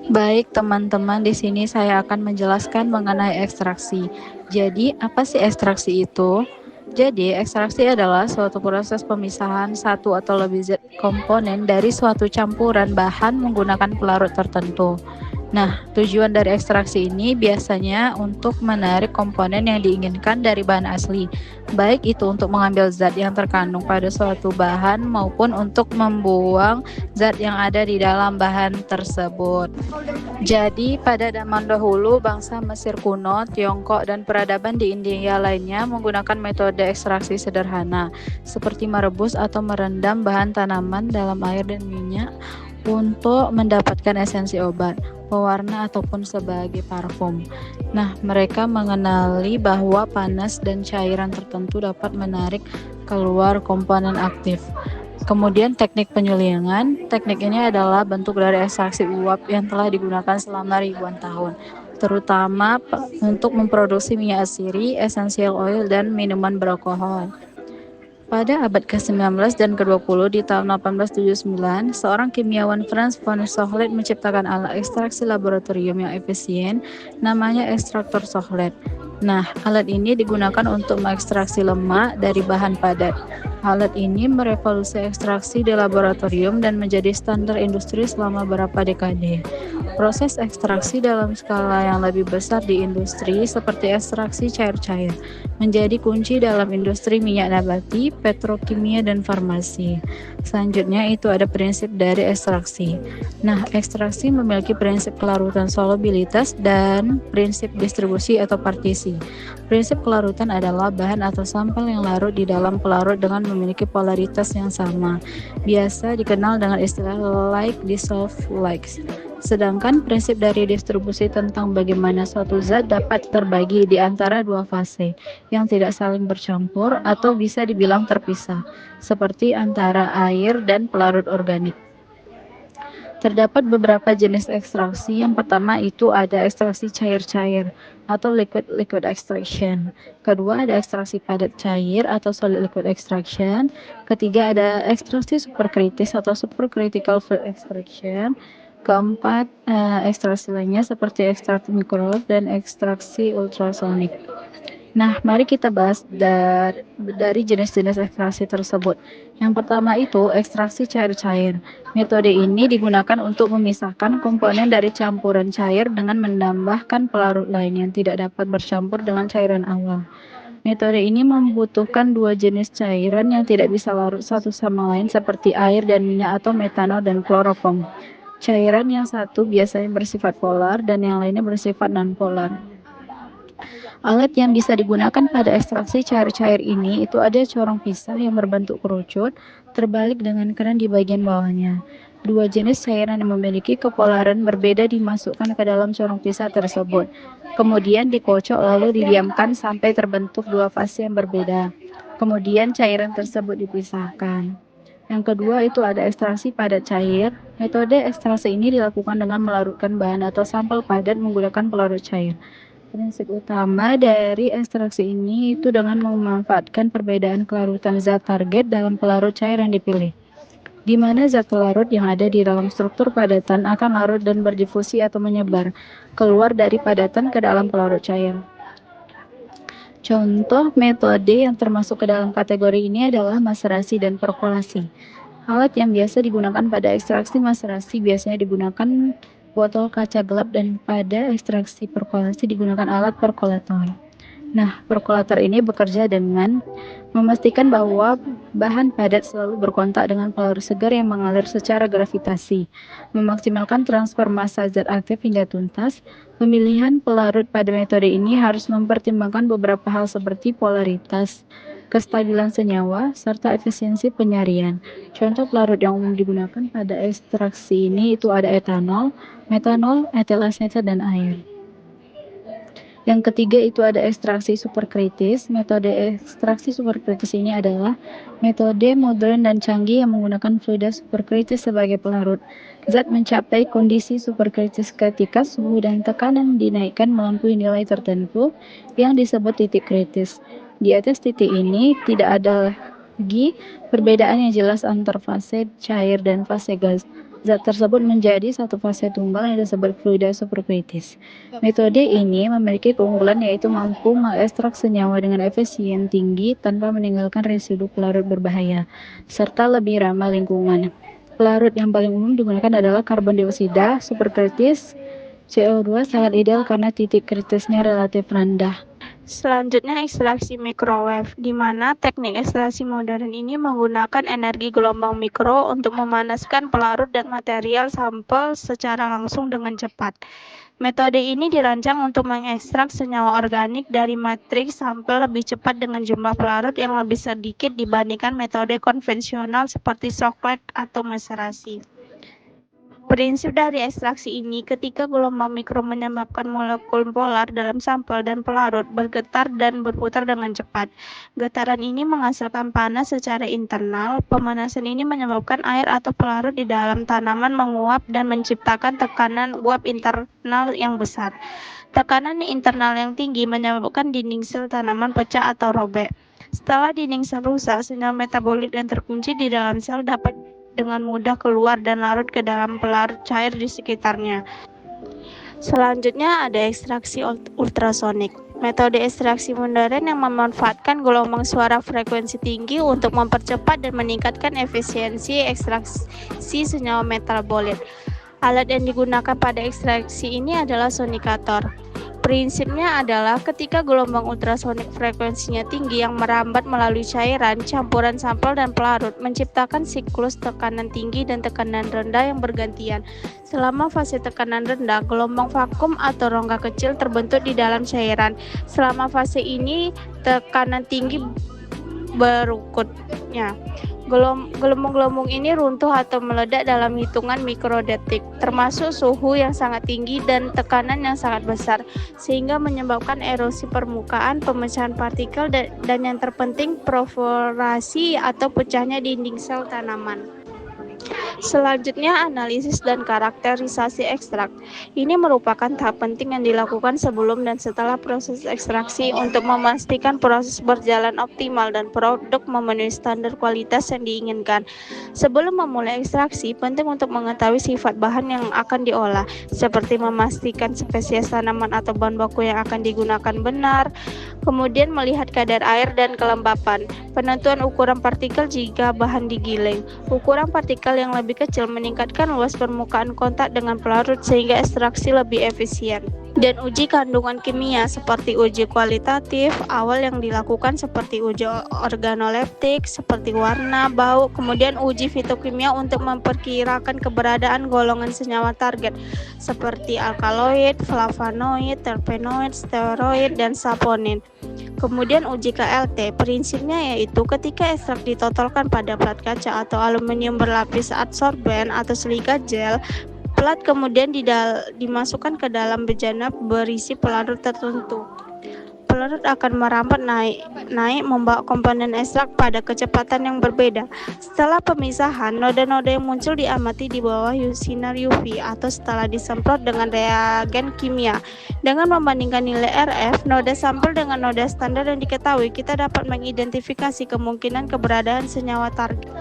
Baik, teman-teman, di sini saya akan menjelaskan mengenai ekstraksi. Jadi, apa sih ekstraksi itu? Jadi, ekstraksi adalah suatu proses pemisahan satu atau lebih zat komponen dari suatu campuran bahan menggunakan pelarut tertentu. Nah, tujuan dari ekstraksi ini biasanya untuk menarik komponen yang diinginkan dari bahan asli, baik itu untuk mengambil zat yang terkandung pada suatu bahan maupun untuk membuang zat yang ada di dalam bahan tersebut. Jadi, pada zaman dahulu, bangsa Mesir kuno, Tiongkok, dan peradaban di India lainnya menggunakan metode ekstraksi sederhana, seperti merebus atau merendam bahan tanaman dalam air dan minyak untuk mendapatkan esensi obat, pewarna, ataupun sebagai parfum. Nah, mereka mengenali bahwa panas dan cairan tertentu dapat menarik keluar komponen aktif. Kemudian teknik penyulingan. Teknik ini adalah bentuk dari ekstraksi uap yang telah digunakan selama ribuan tahun, terutama untuk memproduksi minyak asiri, essential oil, dan minuman beralkohol. Pada abad ke-19 dan ke-20 di tahun 1879, seorang kimiawan Franz von Sochlet menciptakan alat ekstraksi laboratorium yang efisien, namanya ekstraktor Sochlet. Nah, alat ini digunakan untuk mengekstraksi lemak dari bahan padat. Alat ini merevolusi ekstraksi di laboratorium dan menjadi standar industri selama beberapa dekade. Proses ekstraksi dalam skala yang lebih besar di industri seperti ekstraksi cair-cair menjadi kunci dalam industri minyak nabati, petrokimia, dan farmasi. Selanjutnya itu ada prinsip dari ekstraksi. Nah, ekstraksi memiliki prinsip kelarutan solubilitas dan prinsip distribusi atau partisi. Prinsip kelarutan adalah bahan atau sampel yang larut di dalam pelarut dengan memiliki polaritas yang sama. Biasa dikenal dengan istilah like dissolve likes. Sedangkan prinsip dari distribusi tentang bagaimana suatu zat dapat terbagi di antara dua fase yang tidak saling bercampur atau bisa dibilang terpisah, seperti antara air dan pelarut organik. Terdapat beberapa jenis ekstraksi. Yang pertama itu ada ekstraksi cair-cair atau liquid-liquid extraction. Kedua ada ekstraksi padat cair atau solid liquid extraction. Ketiga ada ekstraksi superkritis atau supercritical fluid extraction. Keempat, ekstraksi lainnya seperti ekstraksi mikrolet dan ekstraksi ultrasonik. Nah, mari kita bahas dari jenis-jenis ekstraksi tersebut. Yang pertama itu ekstraksi cair-cair. Metode ini digunakan untuk memisahkan komponen dari campuran cair dengan menambahkan pelarut lain yang tidak dapat bercampur dengan cairan awal. Metode ini membutuhkan dua jenis cairan yang tidak bisa larut satu sama lain seperti air dan minyak atau metanol dan kloroform. Cairan yang satu biasanya bersifat polar dan yang lainnya bersifat nonpolar. Alat yang bisa digunakan pada ekstraksi cair-cair ini itu ada corong pisah yang berbentuk kerucut, terbalik dengan keran di bagian bawahnya. Dua jenis cairan yang memiliki kepolaran berbeda dimasukkan ke dalam corong pisah tersebut. Kemudian dikocok lalu didiamkan sampai terbentuk dua fase yang berbeda. Kemudian cairan tersebut dipisahkan. Yang kedua itu ada ekstraksi padat cair. Metode ekstraksi ini dilakukan dengan melarutkan bahan atau sampel padat menggunakan pelarut cair. Prinsip utama dari ekstraksi ini itu dengan memanfaatkan perbedaan kelarutan zat target dalam pelarut cair yang dipilih, di mana zat pelarut yang ada di dalam struktur padatan akan larut dan berdifusi atau menyebar keluar dari padatan ke dalam pelarut cair. Contoh metode yang termasuk ke dalam kategori ini adalah maserasi dan perkolasi. Alat yang biasa digunakan pada ekstraksi maserasi biasanya digunakan botol kaca gelap dan pada ekstraksi perkolasi digunakan alat perkolator. Nah, perkolator ini bekerja dengan memastikan bahwa bahan padat selalu berkontak dengan pelarut segar yang mengalir secara gravitasi, memaksimalkan transfer massa zat aktif hingga tuntas. Pemilihan pelarut pada metode ini harus mempertimbangkan beberapa hal seperti polaritas, kestabilan senyawa, serta efisiensi penyaringan. Contoh pelarut yang umum digunakan pada ekstraksi ini itu ada etanol, metanol, etil asetat, dan air. Yang ketiga itu ada ekstraksi superkritis. Metode ekstraksi superkritis ini adalah metode modern dan canggih yang menggunakan fluida superkritis sebagai pelarut. Zat mencapai kondisi superkritis ketika suhu dan tekanan dinaikkan melampaui nilai tertentu yang disebut titik kritis. Di atas titik ini tidak ada lagi perbedaan yang jelas antar fase cair dan fase gas. Zat tersebut menjadi satu fase tunggal yang disebut fluida superkritis. Metode ini memiliki keunggulan yaitu mampu mengekstrak senyawa dengan efisien tinggi tanpa meninggalkan residu pelarut berbahaya, serta lebih ramah lingkungan. Pelarut yang paling umum digunakan adalah karbon dioksida superkritis. CO2 sangat ideal karena titik kritisnya relatif rendah. Selanjutnya ekstraksi microwave, di mana teknik ekstraksi modern ini menggunakan energi gelombang mikro untuk memanaskan pelarut dan material sampel secara langsung dengan cepat. Metode ini dirancang untuk mengekstrak senyawa organik dari matriks sampel lebih cepat dengan jumlah pelarut yang lebih sedikit dibandingkan metode konvensional seperti shockwaves atau maserasi. Prinsip dari ekstraksi ini, ketika gelombang mikro menyebabkan molekul polar dalam sampel dan pelarut bergetar dan berputar dengan cepat. Getaran ini menghasilkan panas secara internal. Pemanasan ini menyebabkan air atau pelarut di dalam tanaman menguap dan menciptakan tekanan uap internal yang besar. Tekanan internal yang tinggi menyebabkan dinding sel tanaman pecah atau robek. Setelah dinding sel rusak, senyawa metabolit yang terkunci di dalam sel dapat dengan mudah keluar dan larut ke dalam pelarut cair di sekitarnya. Selanjutnya ada ekstraksi ultrasonik. Metode ekstraksi modern yang memanfaatkan gelombang suara frekuensi tinggi untuk mempercepat dan meningkatkan efisiensi ekstraksi senyawa metabolit. Alat yang digunakan pada ekstraksi ini adalah sonikator. Prinsipnya adalah ketika gelombang ultrasonik frekuensinya tinggi yang merambat melalui cairan, campuran sampel dan pelarut, menciptakan siklus tekanan tinggi dan tekanan rendah yang bergantian. Selama fase tekanan rendah, gelombang vakum atau rongga kecil terbentuk di dalam cairan. Selama fase ini, tekanan tinggi berikutnya. Gelembung-gelembung ini runtuh atau meledak dalam hitungan mikrodetik, termasuk suhu yang sangat tinggi dan tekanan yang sangat besar, sehingga menyebabkan erosi permukaan, pemecahan partikel, dan yang terpenting perforasi atau pecahnya dinding sel tanaman. Selanjutnya, analisis dan karakterisasi ekstrak. Ini merupakan tahap penting yang dilakukan sebelum dan setelah proses ekstraksi untuk memastikan proses berjalan optimal dan produk memenuhi standar kualitas yang diinginkan. Sebelum memulai ekstraksi, penting untuk mengetahui sifat bahan yang akan diolah, seperti memastikan spesies tanaman atau bahan baku yang akan digunakan benar, kemudian melihat kadar air dan kelembapan, penentuan ukuran partikel jika bahan digiling. Ukuran partikel yang lebih kecil meningkatkan luas permukaan kontak dengan pelarut sehingga ekstraksi lebih efisien. Dan uji kandungan kimia seperti uji kualitatif awal yang dilakukan seperti uji organoleptik seperti warna, bau, kemudian uji fitokimia untuk memperkirakan keberadaan golongan senyawa target seperti alkaloid, flavonoid, terpenoid, steroid, dan saponin. Kemudian uji KLT, prinsipnya yaitu ketika ekstrak ditotolkan pada plat kaca atau aluminium berlapis adsorben atau silika gel, plat kemudian dimasukkan ke dalam bejana berisi pelarut tertentu. Pelarut akan merambat naik membawa komponen ekstrak pada kecepatan yang berbeda. Setelah pemisahan, noda-noda yang muncul diamati di bawah sinar UV atau setelah disemprot dengan reagen kimia. Dengan membandingkan nilai RF, noda sampel dengan noda standar yang diketahui, kita dapat mengidentifikasi kemungkinan keberadaan senyawa target.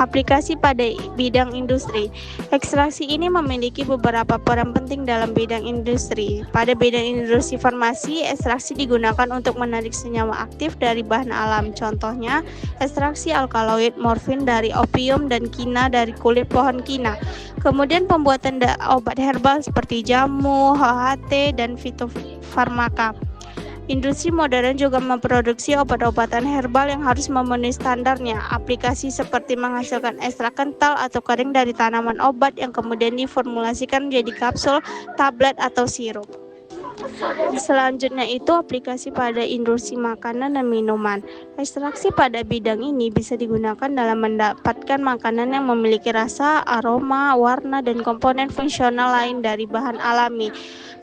Aplikasi pada bidang industri. Ekstraksi ini memiliki beberapa peran penting dalam bidang industri. Pada bidang industri farmasi, ekstraksi digunakan untuk menarik senyawa aktif dari bahan alam. Contohnya, ekstraksi alkaloid morfin dari opium dan kina dari kulit pohon kina. Kemudian pembuatan obat herbal seperti jamu, HHT, dan fitofarmaka. Industri modern juga memproduksi obat-obatan herbal yang harus memenuhi standarnya. Aplikasi seperti menghasilkan ekstrak kental atau kering dari tanaman obat yang kemudian diformulasikan menjadi kapsul, tablet, atau sirup. Selanjutnya itu aplikasi pada industri makanan dan minuman. Ekstraksi pada bidang ini bisa digunakan dalam mendapatkan makanan yang memiliki rasa, aroma, warna, dan komponen fungsional lain dari bahan alami.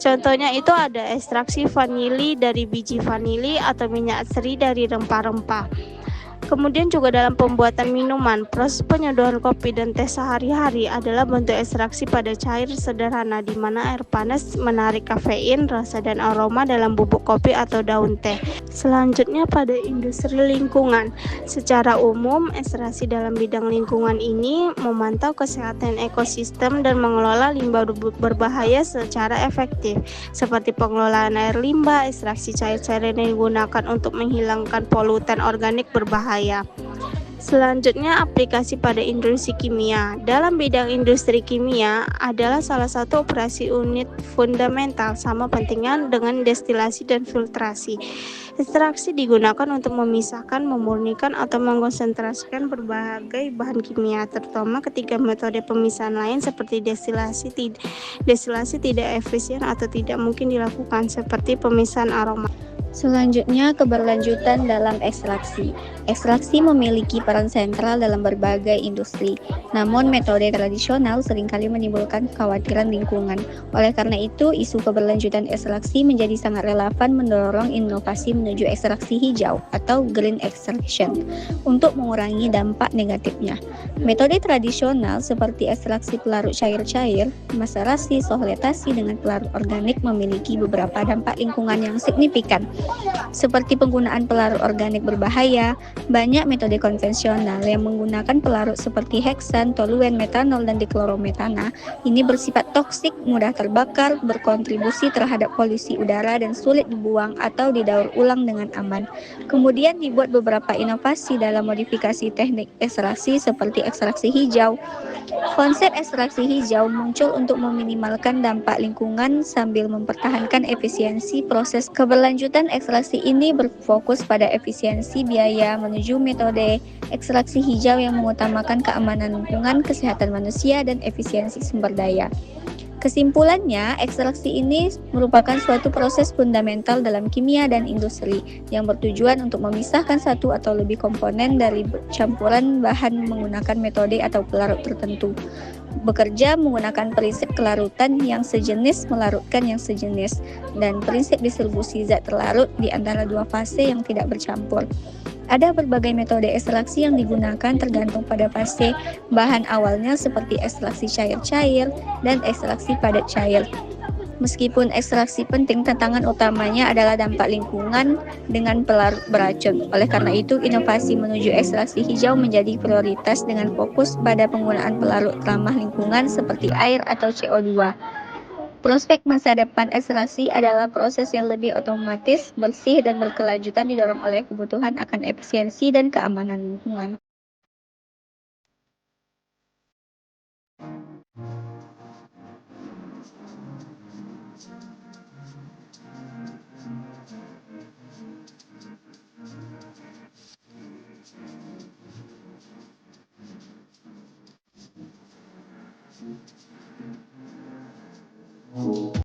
Contohnya itu ada ekstraksi vanili dari biji vanili atau minyak seri dari rempah-rempah. Kemudian juga dalam pembuatan minuman, proses penyeduhan kopi dan teh sehari-hari adalah bentuk ekstraksi pada cair sederhana di mana air panas menarik kafein, rasa dan aroma dalam bubuk kopi atau daun teh. Selanjutnya pada industri lingkungan. Secara umum, ekstraksi dalam bidang lingkungan ini memantau kesehatan ekosistem dan mengelola limbah berbahaya secara efektif, seperti pengelolaan air limbah, ekstraksi cair-cair yang digunakan untuk menghilangkan polutan organik berbahaya. Selanjutnya, aplikasi pada industri kimia. Dalam bidang industri kimia adalah salah satu operasi unit fundamental sama pentingnya dengan destilasi dan filtrasi. Ekstraksi digunakan untuk memisahkan, memurnikan, atau mengkonsentrasikan berbagai bahan kimia, terutama ketika metode pemisahan lain seperti destilasi tidak efisien atau tidak mungkin dilakukan, seperti pemisahan aroma. Selanjutnya, keberlanjutan dalam ekstraksi. Ekstraksi memiliki peran sentral dalam berbagai industri, namun metode tradisional seringkali menimbulkan kekhawatiran lingkungan. Oleh karena itu, isu keberlanjutan ekstraksi menjadi sangat relevan mendorong inovasi menuju ekstraksi hijau atau green extraction untuk mengurangi dampak negatifnya. Metode tradisional seperti ekstraksi pelarut cair-cair, maserasi, sohletasi dengan pelarut organik memiliki beberapa dampak lingkungan yang signifikan, seperti penggunaan pelarut organik berbahaya. Banyak metode konvensional yang menggunakan pelarut seperti heksan, toluen, metanol, dan diklorometana. Ini bersifat toksik, mudah terbakar, berkontribusi terhadap polusi udara, dan sulit dibuang atau didaur ulang dengan aman. Kemudian dibuat beberapa inovasi dalam modifikasi teknik ekstraksi seperti ekstraksi hijau. Konsep ekstraksi hijau muncul untuk meminimalkan dampak lingkungan sambil mempertahankan efisiensi proses. Keberlanjutan ekstraksi ini berfokus pada efisiensi biaya menuju metode ekstraksi hijau yang mengutamakan keamanan lingkungan, kesehatan manusia, dan efisiensi sumber daya. Kesimpulannya, ekstraksi ini merupakan suatu proses fundamental dalam kimia dan industri yang bertujuan untuk memisahkan satu atau lebih komponen dari campuran bahan menggunakan metode atau pelarut tertentu. Bekerja menggunakan prinsip kelarutan yang sejenis melarutkan yang sejenis, dan prinsip distribusi zat terlarut di antara dua fase yang tidak bercampur. Ada berbagai metode ekstraksi yang digunakan tergantung pada fase bahan awalnya seperti ekstraksi cair-cair dan ekstraksi padat cair. Meskipun ekstraksi penting, tantangan utamanya adalah dampak lingkungan dengan pelarut beracun. Oleh karena itu, inovasi menuju ekstraksi hijau menjadi prioritas dengan fokus pada penggunaan pelarut ramah lingkungan seperti air atau CO2. Prospek masa depan ekstraksi adalah proses yang lebih otomatis, bersih, dan berkelanjutan didorong oleh kebutuhan akan efisiensi dan keamanan lingkungan.